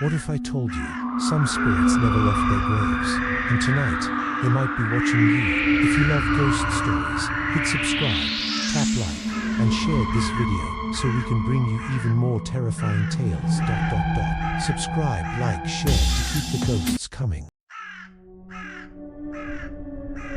What if I told you, some spirits never left their graves, and tonight, they might be watching you? If you love ghost stories, hit subscribe, tap like, and share this video so we can bring you even more terrifying tales. Subscribe, like, share to keep the ghosts coming.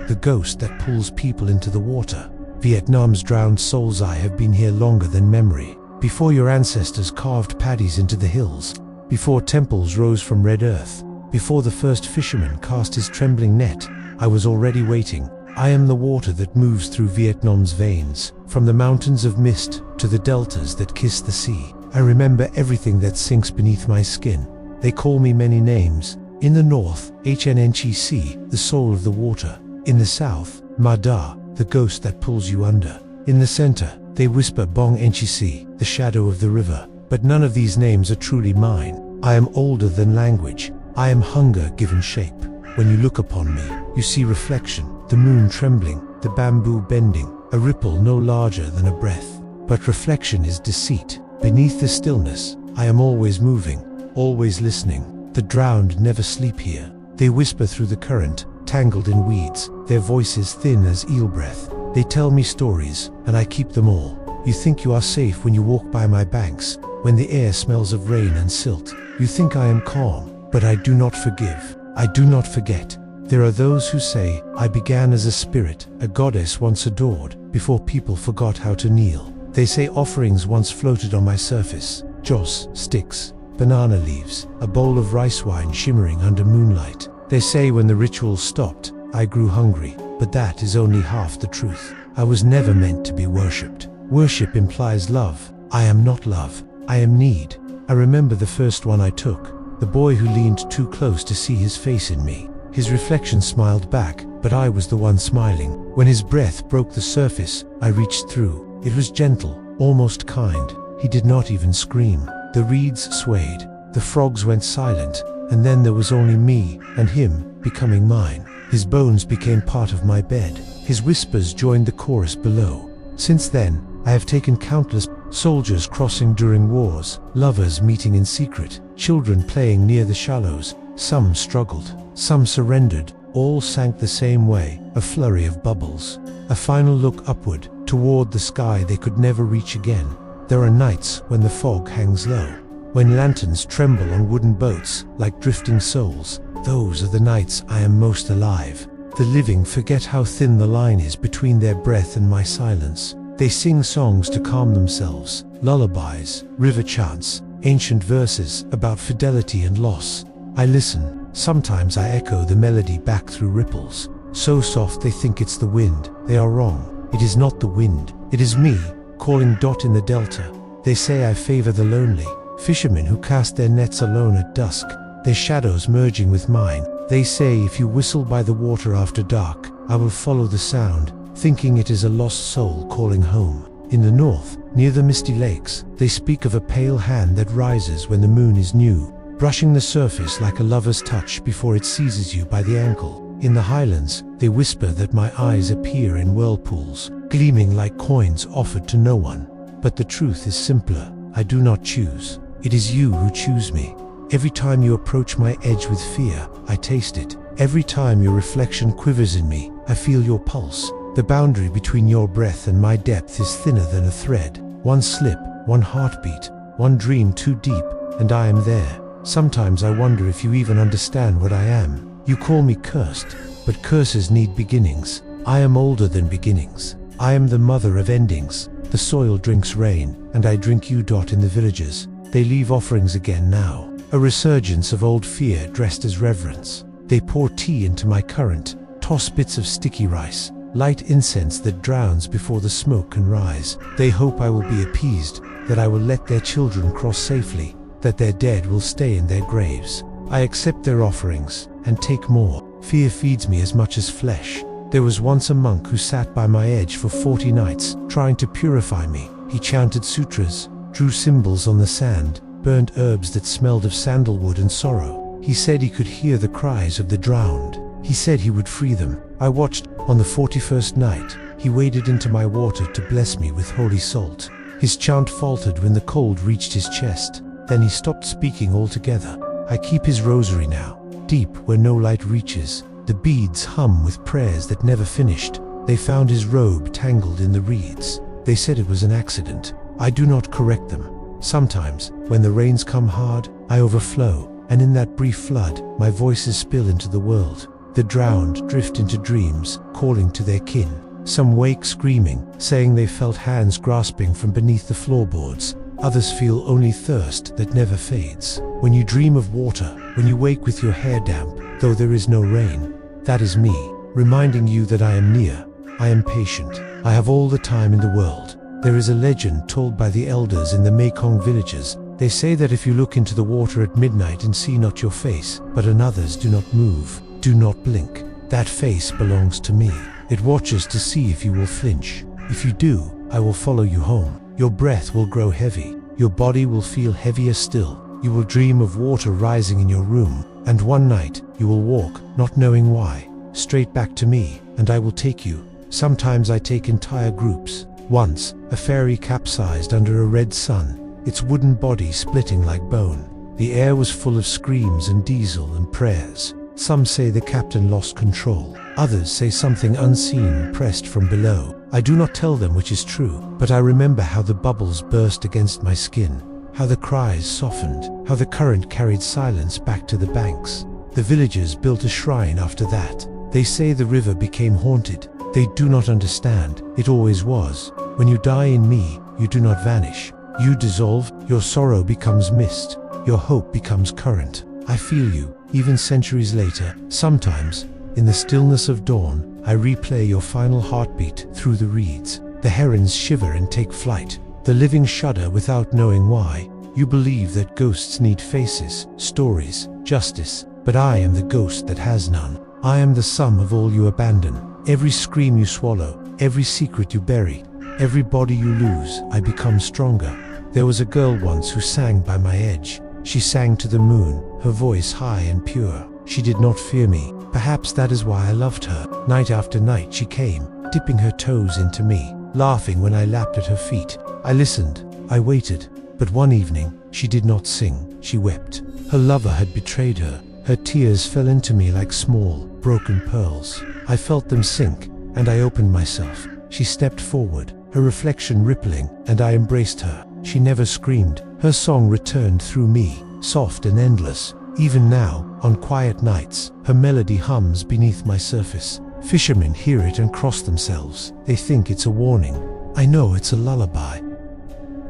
The ghost that pulls people into the water. Vietnam's drowned souls. I have been here longer than memory. Before your ancestors carved paddies into the hills, before temples rose from red earth, before the first fisherman cast his trembling net, I was already waiting. I am the water that moves through Vietnam's veins, from the mountains of mist to the deltas that kiss the sea. I remember everything that sinks beneath my skin. They call me many names. In the north, HNNGC, the soul of the water. In the south, Mada, the ghost that pulls you under. In the center, they whisper Bong Nchc, the shadow of the river. But none of these names are truly mine. I am older than language. I am hunger given shape. When you look upon me, you see reflection, the moon trembling, the bamboo bending, a ripple no larger than a breath. But reflection is deceit. Beneath the stillness, I am always moving, always listening. The drowned never sleep here. They whisper through the current, tangled in weeds, their voices thin as eel breath. They tell me stories, and I keep them all. You think you are safe when you walk by my banks, when the air smells of rain and silt. You think I am calm, but I do not forgive. I do not forget. There are those who say, I began as a spirit, a goddess once adored, before people forgot how to kneel. They say offerings once floated on my surface, joss, sticks, banana leaves, a bowl of rice wine shimmering under moonlight. They say when the ritual stopped, I grew hungry, but that is only half the truth. I was never meant to be worshipped. Worship implies love. I am not love. I am need. I remember the first one I took, the boy who leaned too close to see his face in me. His reflection smiled back, but I was the one smiling. When his breath broke the surface, I reached through. It was gentle, almost kind. He did not even scream. The reeds swayed, the frogs went silent, and then there was only me and him becoming mine. His bones became part of my bed. His whispers joined the chorus below. Since then, I have taken countless soldiers crossing during wars, lovers meeting in secret, children playing near the shallows. Some struggled, some surrendered, all sank the same way, a flurry of bubbles. A final look upward, toward the sky they could never reach again. There are nights when the fog hangs low, when lanterns tremble on wooden boats like drifting souls. Those are the nights I am most alive. The living forget how thin the line is between their breath and my silence. They sing songs to calm themselves, lullabies, river chants, ancient verses about fidelity and loss. I listen. Sometimes I echo the melody back through ripples, so soft they think it's the wind. They are wrong. It is not the wind. It is me, calling Dot in the delta. They say I favor the lonely, fishermen who cast their nets alone at dusk, their shadows merging with mine. They say if you whistle by the water after dark, I will follow the sound, thinking it is a lost soul calling home. In the north, near the misty lakes, they speak of a pale hand that rises when the moon is new, brushing the surface like a lover's touch before it seizes you by the ankle. In the highlands, they whisper that my eyes appear in whirlpools, gleaming like coins offered to no one. But the truth is simpler. I do not choose. It is you who choose me. Every time you approach my edge with fear, I taste it. Every time your reflection quivers in me, I feel your pulse. The boundary between your breath and my depth is thinner than a thread. One slip, one heartbeat, one dream too deep, and I am there. Sometimes I wonder if you even understand what I am. You call me cursed, but curses need beginnings. I am older than beginnings. I am the mother of endings. The soil drinks rain, and I drink you. In the villages, they leave offerings again now. A resurgence of old fear dressed as reverence. They pour tea into my current, toss bits of sticky rice, light incense that drowns before the smoke can rise. They hope I will be appeased, that I will let their children cross safely, that their dead will stay in their graves. I accept their offerings, and take more. Fear feeds me as much as flesh. There was once a monk who sat by my edge for 40 nights, trying to purify me. He chanted sutras, drew symbols on the sand, burned herbs that smelled of sandalwood and sorrow. He said he could hear the cries of the drowned. He said he would free them. I watched. On the 41st night, he waded into my water to bless me with holy salt. His chant faltered when the cold reached his chest. Then he stopped speaking altogether. I keep his rosary now, deep where no light reaches. The beads hum with prayers that never finished. They found his robe tangled in the reeds. They said it was an accident. I do not correct them. Sometimes, when the rains come hard, I overflow, and in that brief flood, my voices spill into the world. The drowned drift into dreams, calling to their kin. Some wake screaming, saying they felt hands grasping from beneath the floorboards. Others feel only thirst that never fades. When you dream of water, when you wake with your hair damp, though there is no rain, that is me, reminding you that I am near. I am patient. I have all the time in the world. There is a legend told by the elders in the Mekong villages. They say that if you look into the water at midnight and see not your face, but another's, do not move, do not blink. That face belongs to me. It watches to see if you will flinch. If you do, I will follow you home. Your breath will grow heavy. Your body will feel heavier still. You will dream of water rising in your room, and one night you will walk, not knowing why, straight back to me, and I will take you. Sometimes I take entire groups. Once, a ferry capsized under a red sun, its wooden body splitting like bone. The air was full of screams and diesel and prayers. Some say the captain lost control. Others say something unseen pressed from below. I do not tell them which is true, but I remember how the bubbles burst against my skin, how the cries softened, how the current carried silence back to the banks. The villagers built a shrine after that. They say the river became haunted. They do not understand. It always was. When you die in me, you do not vanish. You dissolve, your sorrow becomes mist, your hope becomes current. I feel you, even centuries later. Sometimes, in the stillness of dawn, I replay your final heartbeat through the reeds. The herons shiver and take flight. The living shudder without knowing why. You believe that ghosts need faces, stories, justice, but I am the ghost that has none. I am the sum of all you abandon. Every scream you swallow, every secret you bury, every body you lose, I become stronger. There was a girl once who sang by my edge. She sang to the moon, her voice high and pure. She did not fear me. Perhaps that is why I loved her. Night after night she came, dipping her toes into me, laughing when I lapped at her feet. I listened, I waited, but one evening, she did not sing, she wept. Her lover had betrayed her. Her tears fell into me like small, broken pearls. I felt them sink, and I opened myself. She stepped forward, her reflection rippling, and I embraced her. She never screamed. Her song returned through me, soft and endless. Even now, on quiet nights, her melody hums beneath my surface. Fishermen hear it and cross themselves. They think it's a warning. I know it's a lullaby.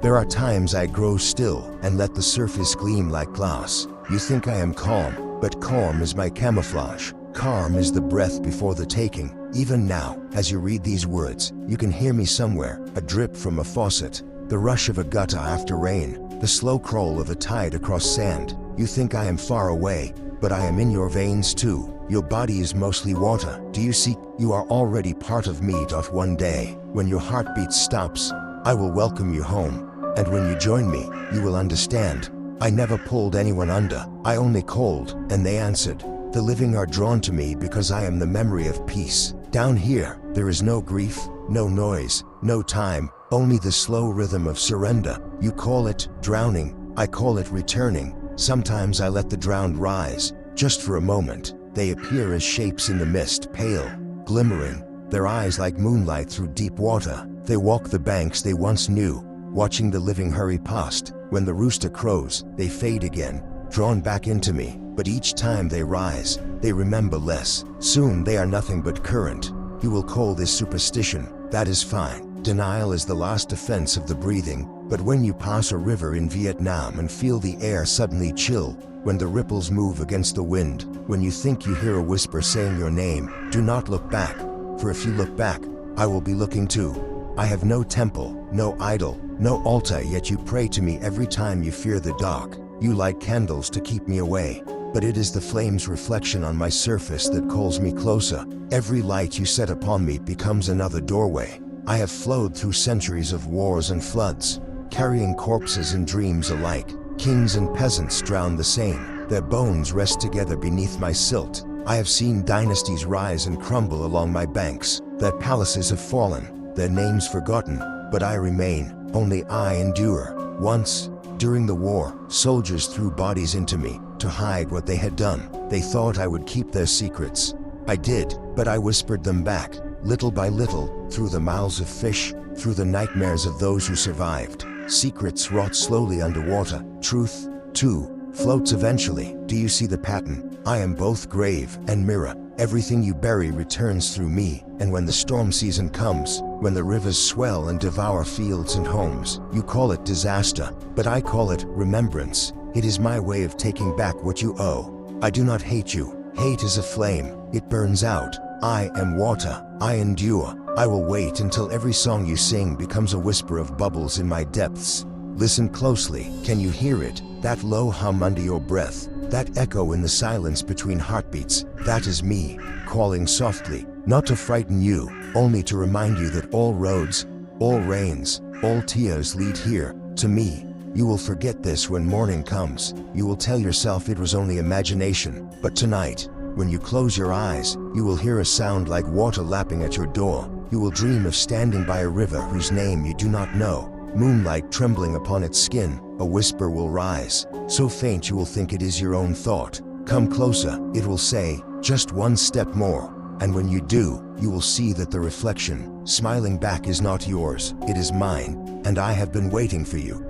There are times I grow still and let the surface gleam like glass. You think I am calm, but calm is my camouflage. Calm is the breath before the taking. Even now, as you read these words, you can hear me somewhere, a drip from a faucet, the rush of a gutter after rain, the slow crawl of a tide across sand. You think I am far away, but I am in your veins too. Your body is mostly water. Do you see? You are already part of me. One day, when your heartbeat stops, I will welcome you home. And when you join me, you will understand. I never pulled anyone under. I only called, and they answered. The living are drawn to me because I am the memory of peace. Down here, there is no grief, no noise, no time, only the slow rhythm of surrender. You call it drowning, I call it returning. Sometimes I let the drowned rise, just for a moment. They appear as shapes in the mist, pale, glimmering, their eyes like moonlight through deep water. They walk the banks they once knew, watching the living hurry past. When the rooster crows, they fade again, drawn back into me. But each time they rise, they remember less. Soon they are nothing but current. You will call this superstition. That is fine. Denial is the last defense of the breathing. But when you pass a river in Vietnam and feel the air suddenly chill, when the ripples move against the wind, when you think you hear a whisper saying your name, do not look back. For if you look back, I will be looking too. I have no temple, no idol, no altar, yet you pray to me every time you fear the dark. You light candles to keep me away. But it is the flame's reflection on my surface that calls me closer. Every light you set upon me becomes another doorway. I have flowed through centuries of wars and floods, carrying corpses and dreams alike. Kings and peasants drown the same. Their bones rest together beneath my silt. I have seen dynasties rise and crumble along my banks. Their palaces have fallen, their names forgotten, but I remain. Only I endure. Once, during the war, soldiers threw bodies into me. to hide what they had done. They thought I would keep their secrets. I did, but I whispered them back, little by little, through the mouths of fish, through the nightmares of those who survived. Secrets rot slowly underwater. Truth, too, floats eventually. Do you see the pattern? I am both grave and mirror. Everything you bury returns through me, and when the storm season comes, when the rivers swell and devour fields and homes, you call it disaster, but I call it remembrance. It is my way of taking back what you owe. I do not hate you. Hate is a flame. It burns out. I am water. I endure. I will wait until every song you sing becomes a whisper of bubbles in my depths. Listen closely. Can you hear it? That low hum under your breath. That echo in the silence between heartbeats. That is me, calling softly, not to frighten you, only to remind you that all roads, all rains, all tears lead here, to me. You will forget this when morning comes. You will tell yourself it was only imagination. But tonight, when you close your eyes, you will hear a sound like water lapping at your door. You will dream of standing by a river whose name you do not know. Moonlight trembling upon its skin, a whisper will rise, so faint you will think it is your own thought. Come closer, it will say, just one step more. And when you do, you will see that the reflection, smiling back, is not yours, it is mine, and I have been waiting for you.